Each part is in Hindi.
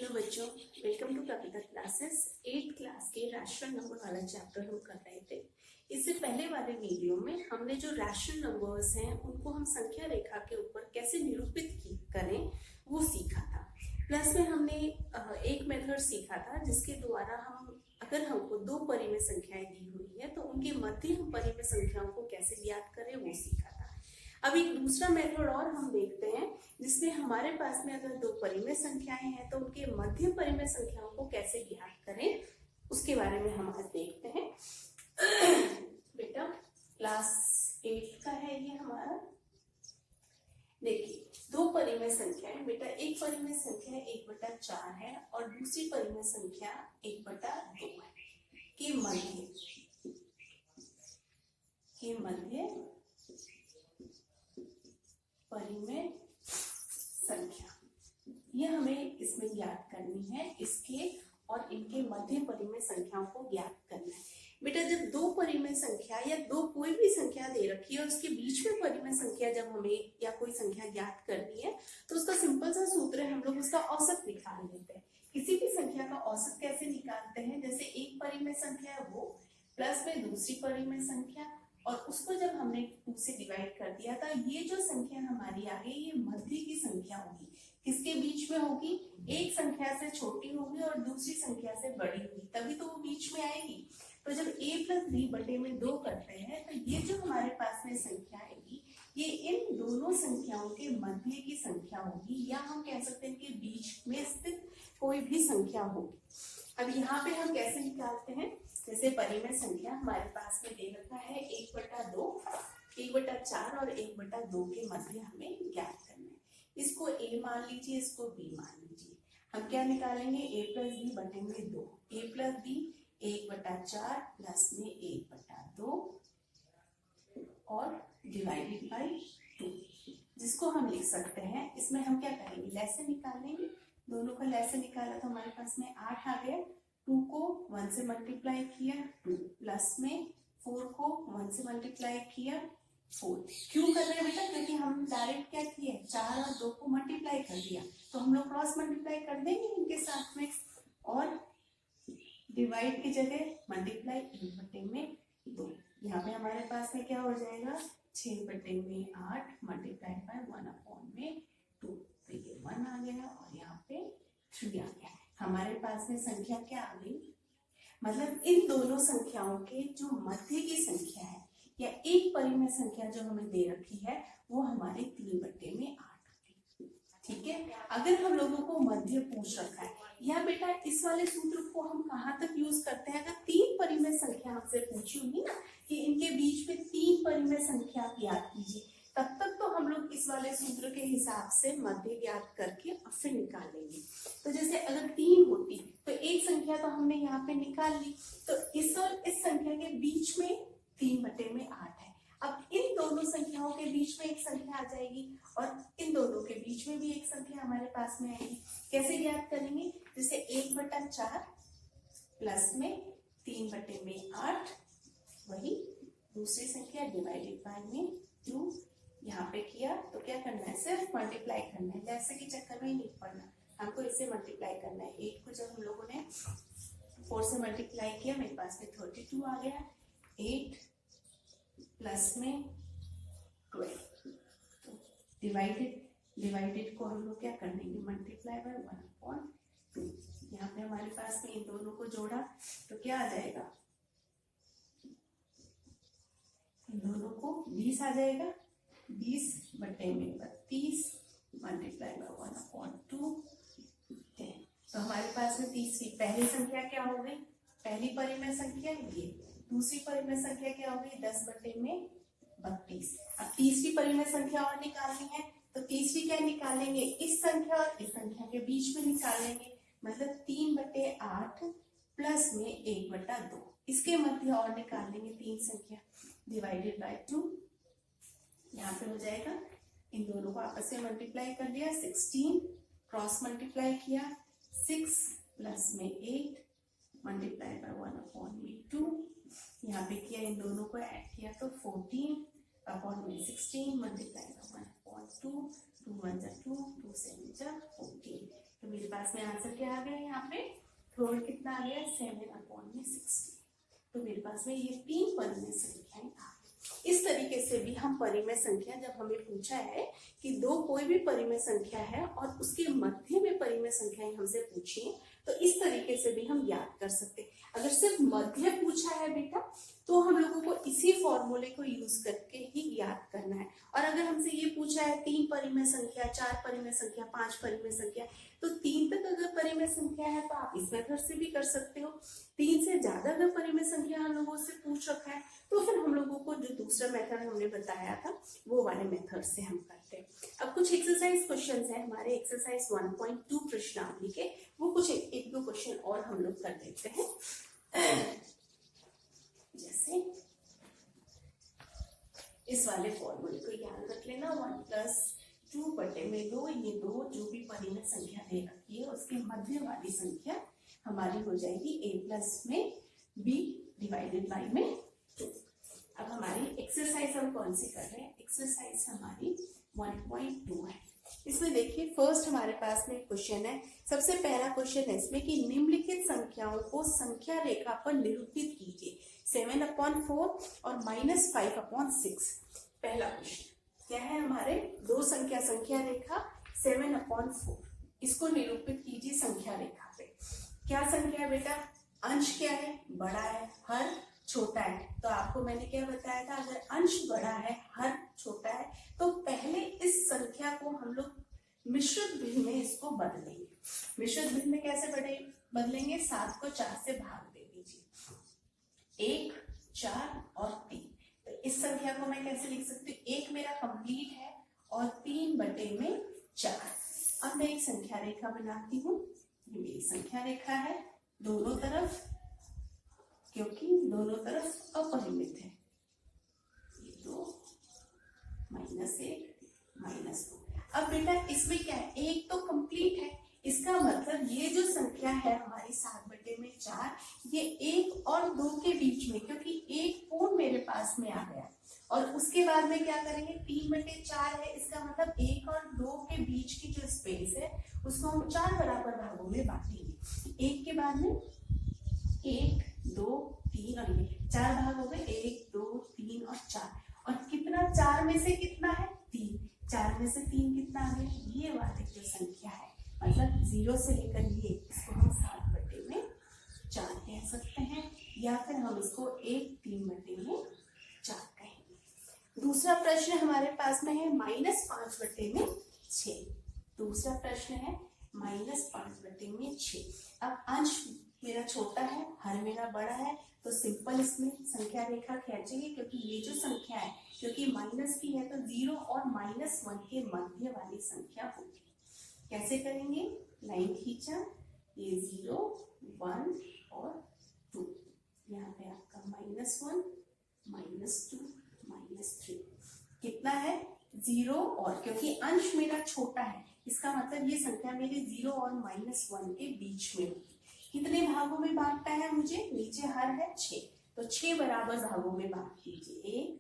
हेलो बच्चों, welcome to Kavita classes. 8th class के रैशनल नंबर वाला चैप्टर हम कर रहे थे। इससे पहले वाले वीडियो में हमने जो रैशनल नंबर्स हैं उनको हम संख्या रेखा के ऊपर कैसे निरूपित करें वो सीखा था। प्लस में हमने एक मेथड सीखा था जिसके द्वारा हम अगर हमको दो परिमेय संख्याएं दी हुई है तो उनके मध्य परिमेय संख्याओं को कैसे ज्ञात करें वो सीखा था। अब एक दूसरा मेथड और हम देखते हैं जिसमें हमारे पास में अगर दो परिमेय संख्याएं हैं तो उनके मध्य परिमेय संख्याओं को कैसे ज्ञात करें उसके बारे में हम आज देखते हैं। बेटा क्लास 8 का है ये हमारा। देखिए दो परिमेय संख्याएं, बेटा एक परिमेय संख्या 1/4 है और दूसरी परिमेय संख्या 1/2 है के मध्य परिमेय संख्या ये हमें इसमें ज्ञात करनी है। इसके और इनके मध्य परिमेय संख्याओं को ज्ञात करना है। बेटा जब दो परिमेय संख्या या दो कोई भी संख्या दे रखी है और उसके बीच में परिमेय संख्या जब हमें या कोई संख्या ज्ञात करनी है तो उसका सिंपल सा सूत्र है, हम लोग उसका औसत निकाल लेते हैं। किसी भी संख्या का औसत कैसे निकालते हैं, जैसे एक परिमेय संख्या है वो प्लस में दूसरी परिमेय संख्या और उसको जब हमने 2 से डिवाइड कर दिया था, ये जो संख्या हमारी आ गई ये मध्य की संख्या होगी। किसके बीच में होगी, एक संख्या से छोटी होगी और दूसरी संख्या से बड़ी होगी, तभी तो वो बीच में आएगी। तो जब a + b/2 करते हैं तो ये जो हमारे पास में संख्या आएगी ये इन दोनों संख्याओं के मध्य की संख्या होगी, या हम कह सकते हैं कि बीच में स्थित कोई भी संख्या होगी। अब यहाँ पे हम कैसे निकालते हैं, जैसे परिमेय संख्या हमारे पास में दे रखा है 1/2, 1/4 और 1/2 के मध्य हमें ज्ञात करना है। इसको a मान लीजिए, इसको b मान लीजिए। हम क्या निकालेंगे, a + b/2, a + b 1/4 plus में 1/2 और डिवाइडेड बाय 2, जिसको हम लिख सकते हैं। इसमें हम क्या करेंगे, लैसे निकालेंगे। दोनों का लैसे निकाला तो हमारे पास में 8 आ गया। 2 को 1 से मल्टीप्लाई किया 2, प्लस में 4 को 1 से मल्टीप्लाई किया 4। क्यों कर रहे हैं बेटा, क्योंकि हम डायरेक्ट क्या किए, 4 और 2 को मल्टीप्लाई कर दिया, तो हम लोग क्रॉस मल्टीप्लाई कर देंगे इनके साथ में और डिवाइड की जगह मल्टीप्लाई 1/2। यहाँ पे हमारे पास में क्या हो जाएगा, 6/8 मल्टीप्लाई बाय 1/2, तो ये 1 आ गया और यहाँ पे 3 आ गया। हमारे पास में संख्या क्या आ गई, मतलब इन दोनों संख्याओं के जो मध्य की संख्या है या एक परिमेय संख्या जो हमें दे रखी है वो हमारे 3/8 आ गई। ठीक है, अगर हम लोगों को मध्य पूछ रखा है या बेटा इस वाले सूत्र को हम कहाँ तक यूज करते हैं, अगर 3 परिमेय संख्या हमसे पूछी होगी ना कि इनके बीच में 3 परिमेय संख्या ज्ञात कीजिए, तब तक तो हम लोग इस वाले सूत्र के हिसाब से मध्य ज्ञात करके और फिर निकालेंगे। तो जैसे अगर 3 होती तो एक संख्या तो हमने यहाँ पे निकाल ली, तो इस और इस संख्या के बीच में 3/8 है। अब इन दोनों संख्याओं के बीच में एक संख्या आ जाएगी और इन दोनों के बीच में भी एक संख्या हमारे पास में आएगी। कैसे ज्ञात करेंगे, जैसे 1/4 प्लस में 3/8 वही दूसरी संख्या डिवाइडेड बाय में 2। यहाँ पे किया तो क्या करना है, सिर्फ मल्टीप्लाई करना है, जैसे कि चक्कर में ही नहीं पड़ना, हमको इससे मल्टीप्लाई करना है। 8 को जब हम लोगों ने 4 से मल्टीप्लाई किया मेरे पास में 32 आ गया। 8 प्लस में 12, डिवाइडेड को हम लोग क्या कर देंगे, मल्टीप्लाई बाय 1/2। यहाँ पे हमारे पास में इन दोनों को जोड़ा तो क्या आ जाएगा, इन दोनों को 20 आ जाएगा। 20/32 मल्टीप्लाई बाय 1/2 10। तो हमारे पास में तीसरी पहली संख्या क्या हो गई, पहली परिमेय संख्या ये, दूसरी परिमेय संख्या क्या हो गई 10/32। अब तीसरी परिमेय संख्या और निकालनी है तो तीसरी क्या निकालेंगे, इस संख्या और इस संख्या के बीच में निकालेंगे, मतलब 3/8 प्लस में 1/2, इसके मध्य और निकालेंगे 3 संख्या डिवाइडेड बाय 2। यहाँ पे हो जाएगा, इन दोनों को आपस में मल्टीप्लाई कर दिया 16, क्रॉस मल्टीप्लाई किया 6 प्लस में 8 मल्टीप्लाई बाय 1/2। यहाँ पे किया, इन दोनों को ऐड किया तो 14/16 मल्टीप्लाई बाय 1/2, 2 1 2, 2 7 14। तो मेरे पास में आंसर क्या आ गया यहाँ पे, थर्ड कितना आ गया 7/60। तो मेरे पास में ये 3 परिमेय संख्याएं आ गई। इस तरीके से भी हम परिमेय संख्या, जब हमें पूछा है कि दो कोई भी परिमेय संख्या है और उसके मध्य में परिमेय संख्याएं हमसे पूछी तो इस तरीके से भी हम याद कर सकते हैं। अगर सिर्फ मध्य पूछा है बेटा तो हम लोगों को इसी फॉर्मूले को यूज करके ही याद करना है। और अगर हमसे ये पूछा है 3 परिमेय संख्या, 4 परिमेय संख्या, 5 परिमेय संख्या, तो 3 तक अगर परिमेय संख्या है तो आप इस मेथड से भी कर सकते हो। 3 से ज्यादा अगर परिमेय संख्या हम लोगों से पूछ रखा है तो फिर हम लोगों को जो दूसरा मेथड हमने बताया था वो वाले मेथड से हम करते हैं। अब कुछ एक्सरसाइज क्वेश्चन है हमारे एक्सरसाइज 1.2 प्रश्नावली के, वो कुछ एक दो क्वेश्चन और हम लोग कर देते हैं। जैसे इस वाले फॉर्मूले को याद रख लेना, 1+2/2, ये दो जो भी परिमेय संख्या दे रखी है उसके मध्य वाली संख्या हमारी हो जाएगी a+ में b/2। अब हमारी एक्सरसाइज हम कौन सी कर रहे हैं, एक्सरसाइज हमारी 1.2 है। इसमें देखिए फर्स्ट हमारे पास में क्वेश्चन है, सबसे पहला क्वेश्चन है इसमें कि निम्नलिखित संख्याओं को संख्या रेखा पर निरूपित कीजिए, 7/4 और -5/6। पहला क्वेश्चन क्या है हमारे, दो संख्या रेखा 7/4, इसको निरूपित कीजिए संख्या रेखा पे। क्या संख्या है बेटा, अंश क्या है, बड़ा है, हर छोटा है। तो आपको मैंने क्या बताया था, अगर अंश बड़ा है, हर छोटा है, तो पहले इस संख्या को हम लोग मिश्रित भिन्न में इसको बदलेंगे। मिश्रित भिन्न में कैसे बदलेंगे, 7 को 4 से भाग दे दीजिए, 1, 4 और 3। तो इस संख्या को मैं कैसे लिख सकती हूँ, 1 मेरा कंप्लीट है और 3/4। अब मैं एक संख्या रेखा बनाती हूँ, ये मेरी संख्या रेखा है दोनों तरफ, क्योंकि दोनों तरफ अपरिमित है, ये 2 -1 -2। अब बेटा इसमें क्या है, 1 तो कंप्लीट है, इसका मतलब ये जो संख्या है हमारी 7/4, ये 1 और 2 के बीच में, क्योंकि 1 पूर्ण मेरे पास में आ गया और उसके बाद में क्या करेंगे, 3/4 है, इसका मतलब 1 और 2 के बीच की जो स्पेस है उसको हम 4 बराबर भागों में बांटेंगे। 1 के बाद में 1, 2, 3 और ये 4 भाग हो गए, 1, 2, 3 और 4। और कितना, 4 में से कितना है, 3, 4 में से 3 कितना आ गया, ये वाली जो संख्या है, मतलब 0 से लेकर ये, इसको हम 7/4 कह सकते हैं, या फिर हम इसको 3/4 कहेंगे। दूसरा प्रश्न हमारे पास में है -5/6। दूसरा प्रश्न है -5/6। अब अंश मेरा छोटा है, हर मेरा बड़ा है, तो सिंपल इसमें संख्या रेखा खींचेंगे, क्योंकि ये जो संख्या है क्योंकि माइनस की है तो 0 और -1 के मध्य वाली संख्या होगी। कैसे करेंगे, लाइन खींचा, ये 0, 1 और 2, यहाँ पे आपका -1, -2, -3 कितना है, 0, और क्योंकि अंश मेरा छोटा है इसका मतलब ये संख्या मेरी 0 और -1 के बीच में होगी। कितने भागों में बांटना है मुझे, नीचे हर है 6, तो 6 बराबर भागों में बांट दीजिए, 1,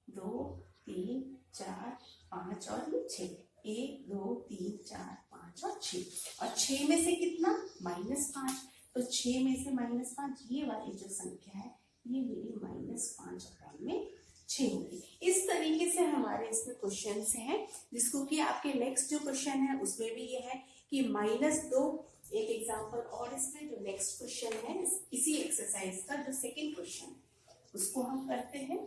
2, 3, 4, 5 और 6, 1, 2, 3, 4, 5 और 6। और 6 में से कितना, -5, तो 6 में से -5, ये वाली जो संख्या है ये मेरी -5/6 होगी। इस तरीके से हमारे इसमें क्वेश्चन हैं, जिसको कि आपके नेक्स्ट जो क्वेश्चन है उसमें भी ये है कि -2, एक एग्जांपल और इसमें जो नेक्स्ट क्वेश्चन है इसी एक्सरसाइज का जो सेकंड क्वेश्चन है उसको हम करते हैं,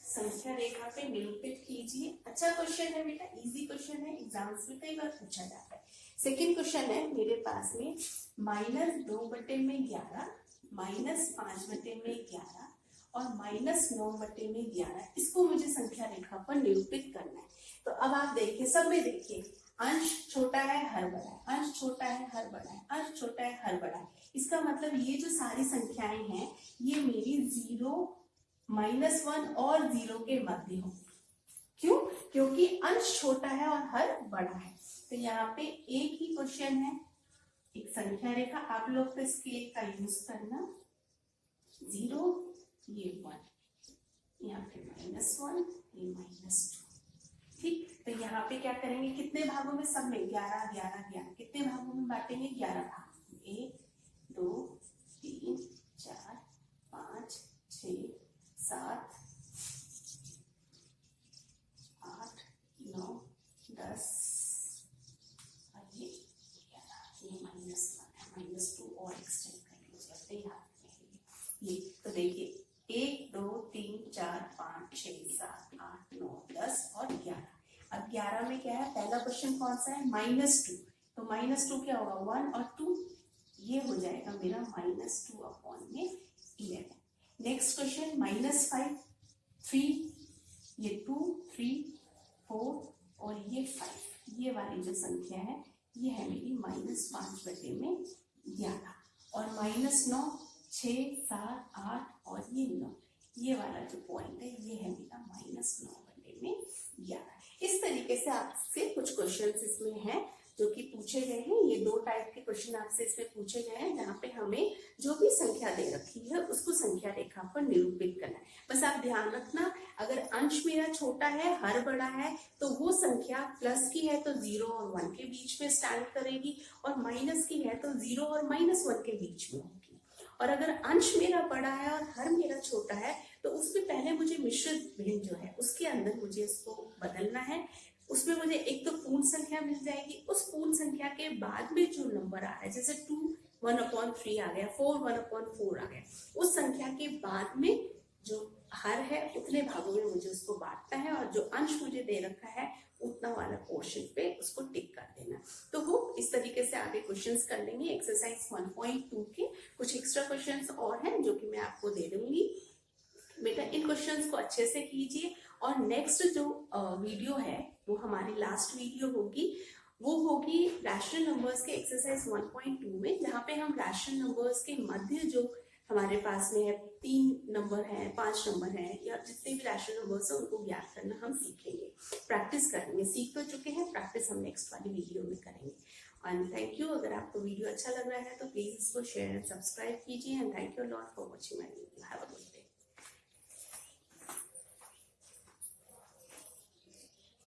संख्या रेखा पे निरूपित कीजिए। अच्छा क्वेश्चन है बेटा, इजी क्वेश्चन है, एग्जाम्स में कई बार पूछा जाता है। सेकंड क्वेश्चन है मेरे पास में -2/11, -5/11 और -9/11, इसको मुझे संख्या रेखा पर निरूपित करना है। तो अब आप देखिए, सब में देखिए, अंश छोटा है, हर बड़ा है, अंश छोटा है, हर बड़ा है, अंश छोटा है, हर बड़ा है। इसका मतलब ये जो सारी संख्याएं हैं ये मेरी 0, -1 और 0 के मध्य होंगी। क्यों, क्योंकि अंश छोटा है और हर बड़ा है। तो यहाँ पे एक ही क्वेश्चन है, एक संख्या रेखा, आप लोग तो स्केल का यूज करना, 0, ये 1, यहाँ पे -1, ये -2, ठीक। तो यहाँ पे क्या करेंगे, कितने भागों में, सब में 11 11 11, कितने भागों में बांटेंगे, 11 भाग, 1 2 3 4 5 6 7 8 9 10 और ये 11, ये -1 है, -2 और एक्सटेंड कर लीजिए अपने हाथ में। ये तो देखिए 1 2 3 4 5 6 7 8 9 10 और 11। अब 11 में क्या है, पहला क्वेश्चन कौन सा है, -2, तो -2 क्या होगा, 1 और 2, ये हो जाएगा मेरा -2/11। नेक्स्ट क्वेश्चन -5 3, ये 2 3 4 और ये 5, ये वाली जो संख्या है ये है मेरी -5/11 और -9 6 7 8 और ये 9, ये वाला जो पॉइंट है ये है मेरा -9/11। इस तरीके से आपसे कुछ क्वेश्चंस इसमें हैं जो कि पूछे गए हैं। ये 2 टाइप के क्वेश्चन आपसे इसमें पूछे गए हैं जहाँ पे हमें जो भी संख्या दे रखी है उसको संख्या रेखा पर निरूपित करना है। बस आप ध्यान रखना, अगर अंश मेरा छोटा है, हर बड़ा है, तो वो संख्या प्लस की है तो 0 और 1 के बीच में स्टैंड करेगी, और माइनस की है तो 0 और -1 के बीच में होगी। और अगर अंश मेरा बड़ा है और हर मेरा छोटा है तो उसमें पहले मुझे मिश्रित भिन्न जो है उसके अंदर मुझे इसको बदलना है। उसमें मुझे एक तो पूर्ण संख्या मिल जाएगी, उस पूर्ण संख्या के बाद में जो नंबर आ रहा है, जैसे 2 1/3 आ गया, 4 1/4 आ गया, उस संख्या के बाद में जो हर है उतने भागों में मुझे उसको बांटना है, और जो अंश मुझे दे रखा है उतना वाला पोर्शन पे उसको टिक कर देना। तो वो इस तरीके से आगे क्वेश्चंस कर लेंगे। एक्सरसाइज 1.2 के कुछ एक्स्ट्रा क्वेश्चंस और हैं जो कि मैं आपको दे दूंगी। बेटा इन क्वेश्चंस को अच्छे से कीजिए, और नेक्स्ट जो वीडियो है वो हमारी लास्ट वीडियो होगी, वो होगी रैशनल नंबर्स के एक्सरसाइज 1.2 में, जहाँ पे हम रैशनल नंबर्स के मध्य जो हमारे पास में है 3 नंबर है, 5 नंबर है, या जितने भी रैशनल नंबर्स है उनको ज्ञात करना हम सीखेंगे, प्रैक्टिस करेंगे। सीख तो चुके हैं, प्रैक्टिस हम नेक्स्ट वाली वीडियो में करेंगे। And thank you. अगर आपको वीडियो अच्छा लग रहा है तो प्लीज इसको शेयर एंड सब्सक्राइब कीजिए। And thank you lot for watching my video. Have a good day.